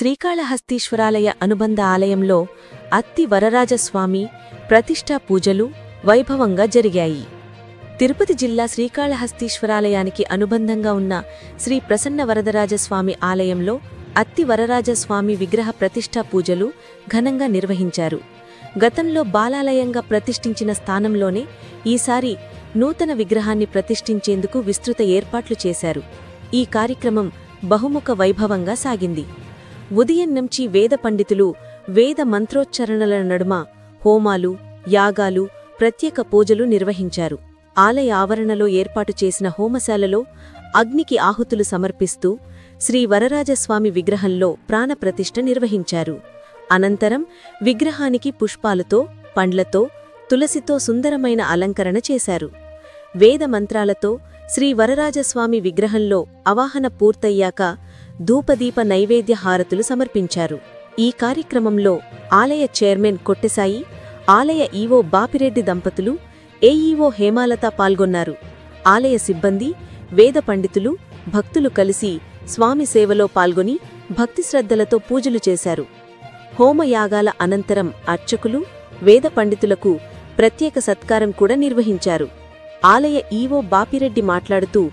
శ్రీకాళహస్తీశ్వరాలయ అనుబంధ ఆలయంలో అత్తి వరరాజస్వామి ప్రతిష్ఠా పూజలు వైభవంగా జరిగాయి. తిరుపతి జిల్లా శ్రీకాళహస్తీశ్వరాలయానికి అనుబంధంగా ఉన్న శ్రీ ప్రసన్న వరదరాజస్వామి ఆలయంలో అత్తి వరరాజస్వామి విగ్రహ ప్రతిష్ఠా పూజలు ఘనంగా నిర్వహించారు. గతంలో బాలాలయంగా ప్రతిష్ఠించిన స్థానంలోనే ఈసారి నూతన విగ్రహాన్ని ప్రతిష్ఠించేందుకు విస్తృత ఏర్పాట్లు చేశారు. ఈ కార్యక్రమం బహుముఖ వైభవంగా సాగింది. ఉదయం నుంచి వేద పండితులు వేద మంత్రోచ్చరణల నడుమ హోమాలు, యాగాలు, ప్రత్యేక పూజలు నిర్వహించారు. ఆలయ ఆవరణలో ఏర్పాటు చేసిన హోమశాలలో అగ్నికి ఆహుతులు సమర్పిస్తూ శ్రీ వరరాజస్వామి విగ్రహంలో ప్రాణప్రతిష్ఠ నిర్వహించారు. అనంతరం విగ్రహానికి పుష్పాలతో, పండ్లతో, తులసితో సుందరమైన అలంకరణ చేశారు. వేద మంత్రాలతో శ్రీ వరరాజస్వామి విగ్రహంలో అవాహన పూర్తయ్యాక ధూపదీప నైవేద్య హారతులు సమర్పించారు. ఈ కార్యక్రమంలో ఆలయ చైర్మన్ కొట్టెసాయి, ఆలయ ఈవో బాపిరెడ్డి దంపతులు, ఏఈఓ హేమాలత పాల్గొన్నారు. ఆలయ సిబ్బంది, వేద పండితులు, భక్తులు కలిసి స్వామి సేవలో పాల్గొని భక్తి శ్రద్ధలతో పూజలు చేశారు. హోమయాగాల అనంతరం అర్చకులు, వేద పండితులకు ప్రత్యేక సత్కారం కూడా నిర్వహించారు. ఆలయ ఈవో బాపిరెడ్డి మాట్లాడుతూ,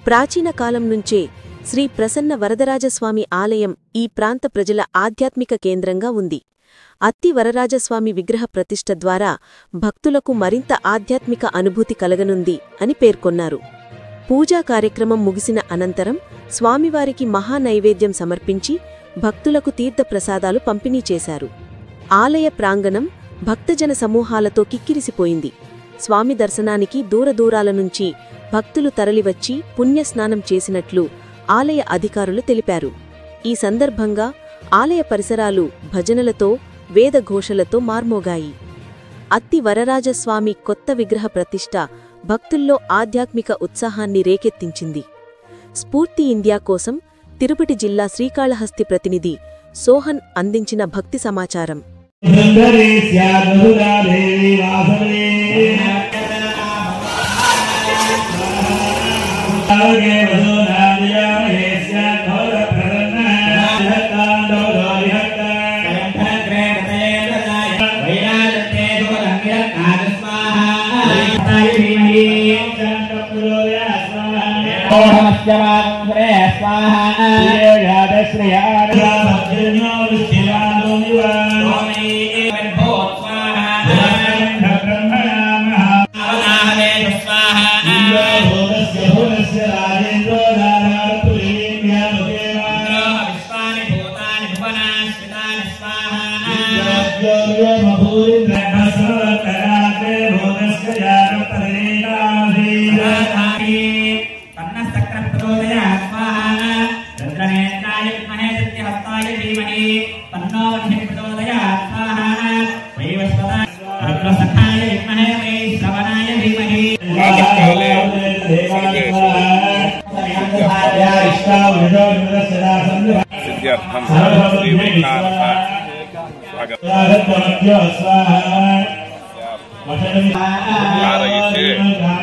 ప్రాచీన కాలం నుంచే శ్రీ ప్రసన్న వరదరాజస్వామి ఆలయం ఈ ప్రాంత ప్రజల ఆధ్యాత్మిక కేంద్రంగా ఉంది. అత్తి వరరాజస్వామి విగ్రహ ప్రతిష్ఠ ద్వారా భక్తులకు మరింత ఆధ్యాత్మిక అనుభూతి కలగనుంది అని పేర్కొన్నారు. పూజా కార్యక్రమం ముగిసిన అనంతరం స్వామివారికి మహానైవేద్యం సమర్పించి భక్తులకు తీర్థప్రసాదాలు పంపిణీ చేశారు. ఆలయ ప్రాంగణం భక్తజన సమూహాలతో కిక్కిరిసిపోయింది. స్వామి దర్శనానికి దూరదూరాల నుంచి భక్తులు తరలివచ్చి పుణ్యస్నానం చేసినట్లు ఆలయ అధికారులు తెలిపారు. ఈ సందర్భంగా ఆలయ పరిసరాలు భజనలతో, వేదఘోషలతో మార్మోగాయి. అత్తి వరరాజస్వామి కొత్త విగ్రహ ప్రతిష్ఠ భక్తుల్లో ఆధ్యాత్మిక ఉత్సాహాన్ని రేకెత్తించింది. స్ఫూర్తి ఇండియా కోసం తిరుపతి జిల్లా శ్రీకాళహస్తి ప్రతినిధి సోహన్ అందించిన భక్తి సమాచారం. सिद्ध्यर्थम